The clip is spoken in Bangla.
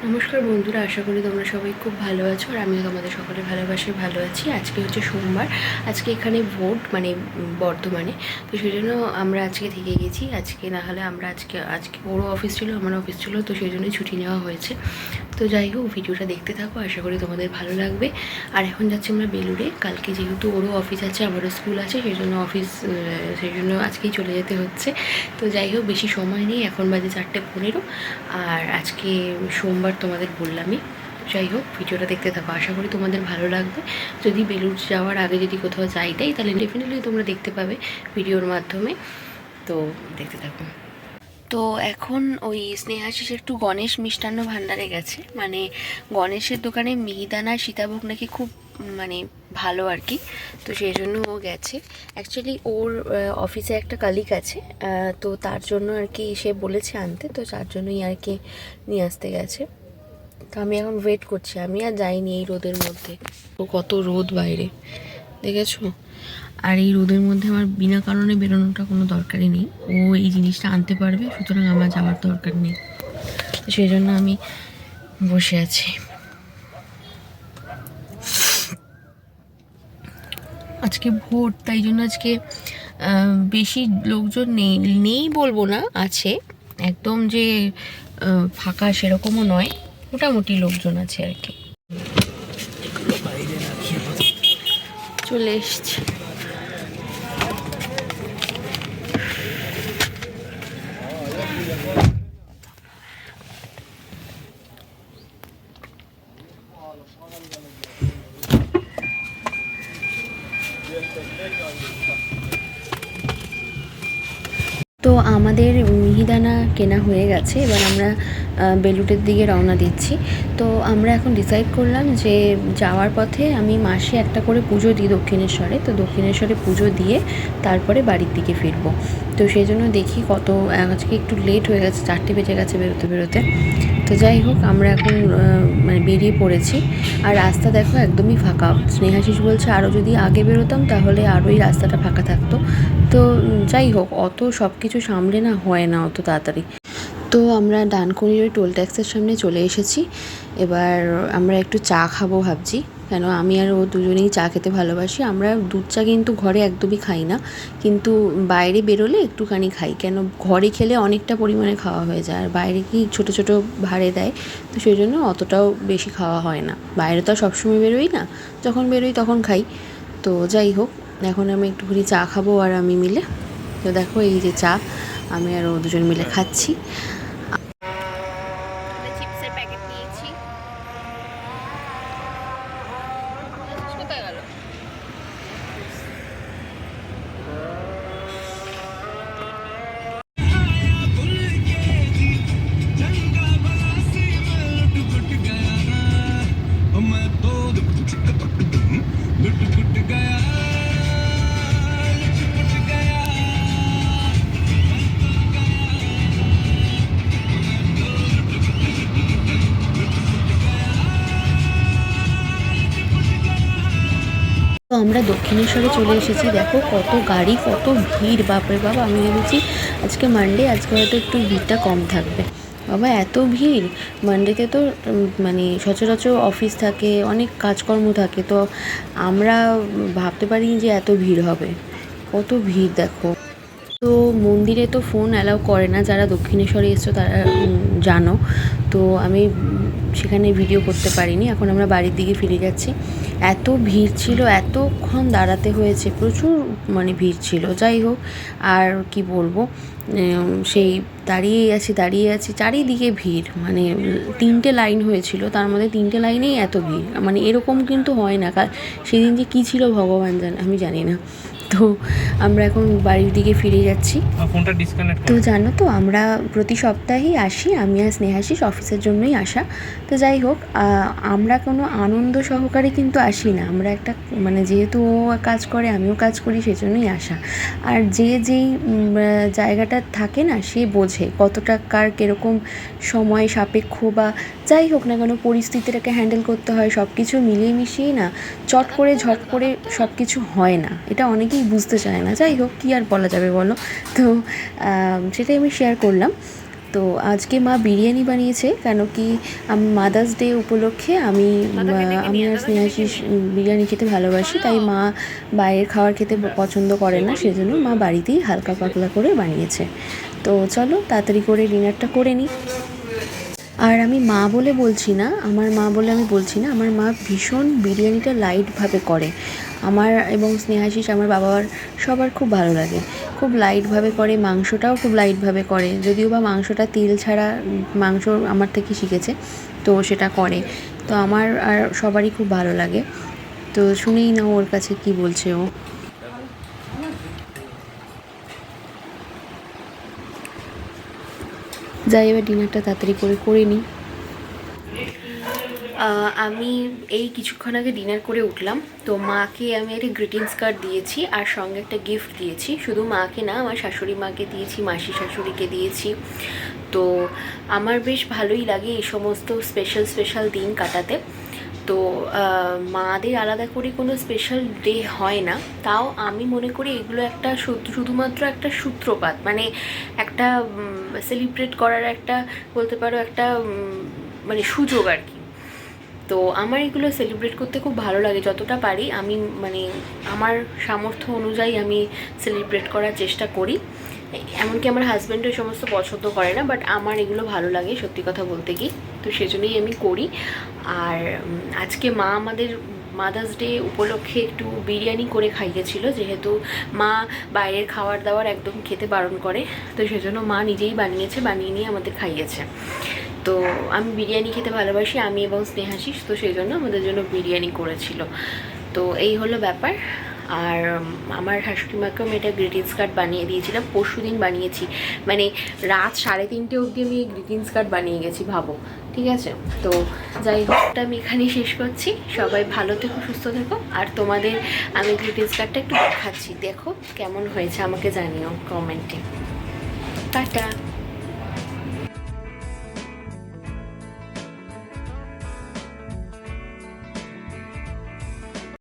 নমস্কার বন্ধুরা, আশা করি তোমরা সবাই খুব ভালো আছো আর আমিও তোমাদের সকলে ভালোবাসে ভালো আছি। আজকে হচ্ছে সোমবার, আজকে এখানে ভোট মানে বর্ধমানে, তো সেই জন্য আমরা আজকে থেকে গেছি। আজকে না হলে আমরা আজকে ওরও অফিস ছিল, আমার অফিস ছিল, তো সেই জন্যই ছুটি নেওয়া হয়েছে। তো যাই হোক, ভিডিওটা দেখতে থাকো, আশা করি তোমাদের ভালো লাগবে। আর এখন যাচ্ছি আমরা বেলুড়ে। কালকে যেহেতু ওরও অফিস আছে, আমারও স্কুল আছে, সেই জন্য আজকেই চলে যেতে হচ্ছে। তো যাই হোক, বেশি সময় নেই, এখন বাজে 4:15। আর আজকে সোমবার তোমাদের বললামই। যাই হোক, ভিডিওটা দেখতে থাকো, আশা করি তোমাদের ভালো লাগবে। যদি বেলুড় যাওয়ার আগে যদি কোথাও যাইটাই, তাহলে ডেফিনেটলি তোমরা দেখতে পাবে ভিডিওর মাধ্যমে। তো দেখতে থাকো। তো এখন ওই স্নেহাশিস একটু গণেশ মিষ্টান্ন ভাণ্ডারে গেছে, মানে গণেশের দোকানে মিহিদানা সীতাভোগ নাকি খুব মানে ভালো আর কি। তো সেই জন্য ও গেছে। অ্যাকচুয়ালি ওর অফিসে একটা কালিক আছে, তো তার জন্য আর কি সে বলেছে আনতে, তো তার জন্যই আর কি নিয়ে আসতে গেছে। তো আমি এখন ওয়েট করছি, আমি আর যাইনি এই রোদের মধ্যে। তো কত রোদ বাইরে দেখেছো। আর এই রোদের মধ্যে আমার বিনা কারণে বেরোনোটা কোনো দরকারই নেই। ও এই জিনিসটা আনতে পারবে, সুতরাং আমার যাওয়ার দরকার নেই। তো সেই জন্য আমি বসে আছি। আজকে ভোট, তাই জন্য আজকে বেশি লোকজন নেই নেই বলবো না, আছে। একদম যে ফাঁকা সেরকমও নয়, মোটামুটি লোকজন আছে আর কি। চলে এসছি। তো আমাদের মিহিদানা কেনা হয়ে গেছে, এবার আমরা বেলুড়ের দিকে রওনা দিচ্ছি। তো আমরা এখন ডিসাইড করলাম যে যাওয়ার পথে আমি মাসে একটা করে পুজো দিই দক্ষিণেশ্বরে, তো দক্ষিণেশ্বরে পুজো দিয়ে তারপরে বাড়ির দিকে ফিরবো। তো সেই জন্য দেখি আজকে একটু লেট হয়ে গেছে, 4টে বেজে গেছে বেরোতে বেরোতে। তো যাই হোক, আমরা এখন মানে বেরিয়ে পড়েছি। আর রাস্তা দেখো একদমই ফাঁকা। স্নেহাশিস বলছে আরও যদি আগে বেরোতাম তাহলে আরোই রাস্তাটা ফাঁকা থাকতো। তো যাই হোক, অত সব কিছু সামলে না হয় না অত তাড়াতাড়ি। তো আমরা ডানকুনির ওই টোল ট্যাক্সের সামনে চলে এসেছি। এবার আমরা একটু চা খাবো ভাবছি, কেন আমি আর ও দুজনেই চা খেতে ভালোবাসি। আমরা দুধ চা কিন্তু ঘরে একদমই খাই না, কিন্তু বাইরে বেরোলে একটুখানি খাই, কেন ঘরে খেলে অনেকটা পরিমাণে খাওয়া হয়ে যায়, আর বাইরে কি ছোটো ছোটো ভাড়ে দেয়, তো সেই জন্য অতটাও বেশি খাওয়া হয় না। বাইরে তো সবসময় বেরোই না, যখন বেরোই তখন খাই। তো যাই হোক, এখন আমি একটুখানি চা খাবো আর আমি মিলে। তো দেখো, এই যে চা আমি আর ও দুজন মিলে খাচ্ছি। চিপসের প্যাকেট নিয়েছি। কোথায় গেল? তো আমরা দক্ষিণেশ্বরে চলে এসেছি। দেখো কত গাড়ি, কত ভিড়, বাপরে বাবা। আমি ভেবেছি আজকে মানডে, আজকে হয়তো একটু ভিড়টা কম থাকবে। বাবা এত ভিড়! মানডেতে তো মানে সচরাচর অফিস থাকে, অনেক কাজকর্ম থাকে, তো আমরা ভাবতে পারিনি যে এত ভিড় হবে। কত ভিড় দেখো। তো মন্দিরে তো ফোন অ্যালাউ করে না, যারা দক্ষিণেশ্বরে এসছো তারা জানো। তো আমি সেখানে ভিডিও করতে পারিনি। এখন আমরা বাড়ির দিকে ফিরে যাচ্ছি। এত ভিড় ছিল, এতক্ষণ দাঁড়াতে হয়েছে, প্রচুর মানে ভিড় ছিল। যাই হোক, আর কি বলবো, সেই দাঁড়িয়ে আছি, চারিদিকে ভিড়, মানে 3টে লাইন হয়েছিল, তার মধ্যে 3টে লাইনেই এত ভিড়, মানে এরকম কিন্তু হয় না। সেদিন যে কী ছিল ভগবান জানে, আমি জানি না। তো আমরা এখন বাড়ির দিকে ফিরে যাচ্ছি। তো জানো তো, আমরা প্রতি সপ্তাহেই আসি, আমি আর স্নেহাশিস, অফিসের জন্যই আসা। তো যাই হোক, আমরা কোনো আনন্দ সহকারে কিন্তু আসি না, আমরা একটা মানে যেহেতু ও কাজ করে আমিও কাজ করি, সেজন্যই আসা। আর যেই জায়গাটা থাকে না, সে বোঝে কতটা কার কীরকম সময় সাপেক্ষ, বা যাই হোক না কেন পরিস্থিতিটাকে হ্যান্ডেল করতে হয়, সব কিছু মিলিয়ে মিশিয়ে না চট করে ঝট করে সব কিছু হয় না, এটা অনেকেই বুঝতে চায় না। যাই হোক, কী আর বলা যাবে বলো। তো সেটাই আমি শেয়ার করলাম। তো আজকে মা বিরিয়ানি বানিয়েছে, কেন কি মাদার্স ডে উপলক্ষে আমি আর স্নেহাশিস বিরিয়ানি খেতে ভালোবাসি, তাই মা বাইরের খাবার খেতে পছন্দ করে না, সেজন্য মা বাড়িতেই হালকা পাতলা করে বানিয়েছে। তো চলো তাড়াতাড়ি করে ডিনারটা করে নিই। আর আমি মা বলে বলছি না, আমার মা বলে আমি বলছি না, আমার মা ভীষণ বিরিয়ানিটা লাইটভাবে করে। আমার এবং স্নেহাশিস, আমার বাবার সবার খুব ভালো লাগে, খুব লাইটভাবে করে। মাংসটাও খুব লাইটভাবে করে, যদিও বা মাংসটা তেল ছাড়া মাংস আমার থেকে শিখেছে, তো সেটা করে। তো আমার আর সবারই খুব ভালো লাগে। তো শুনেই না ওর কাছে কি বলছে ও। যাই, এবার ডিনারটা তাড়াতাড়ি করে নিই। আমি এই কিছুক্ষণ আগে ডিনার করে উঠলাম। তো মাকে আমি একটা গ্রিটিংস কার্ড দিয়েছি আর সঙ্গে একটা গিফট দিয়েছি। শুধু মাকে না, আমার শাশুড়ি মাকে দিয়েছি, মাসি শাশুড়িকে দিয়েছি। তো আমার বেশ ভালোই লাগে এই সমস্ত স্পেশাল দিন কাটাতে। তো মাদের আলাদা করে কোনো স্পেশাল ডে হয় না, তাও আমি মনে করি এগুলো একটা শুধুমাত্র একটা সূত্রপাত, মানে একটা সেলিব্রেট করার একটা, বলতে পারো একটা মানে সুযোগ আর কি। তো আমার এগুলো সেলিব্রেট করতে খুব ভালো লাগে, যতটা পারি আমি মানে আমার সামর্থ্য অনুযায়ী আমি সেলিব্রেট করার চেষ্টা করি। এমনকি আমার হাজব্যান্ডও সমস্ত পছন্দ করে না, বাট আমার এগুলো ভালো লাগে সত্যি কথা বলতে কি। তো সেজন্যই আমি করি। আর আজকে মা আমাদের মাদার্স ডে উপলক্ষে একটু বিরিয়ানি করে খাইয়েছিল, যেহেতু মা বাইরের খাবার দাবার একদম খেতে বারণ করে, তো সেজন্য মা নিজেই বানিয়ে নিয়ে আমাদের খাইয়েছে। তো আমি বিরিয়ানি খেতে ভালোবাসি, আমি এবং স্নেহাশিস, তো সেই জন্য আমাদের জন্য বিরিয়ানি করেছিল। তো এই হলো ব্যাপার। আর আমার শাশুড়ি মাকেও আমি একটা গ্রিটিংস কার্ড বানিয়ে দিয়েছিলাম, পরশু দিন বানিয়েছি, মানে রাত 3:30 অবধি আমি এই গ্রিটিংস কার্ড বানিয়ে গেছি, ভাবো। ঠিক আছে, তো যাই হোক, আমি এখানেই শেষ করছি। সবাই ভালো থেকো, সুস্থ থেকো। আর তোমাদের আমি গ্রিটিংস কার্ডটা একটু দেখাচ্ছি, দেখো কেমন হয়েছে, আমাকে জানিও কমেন্টে। টাটা।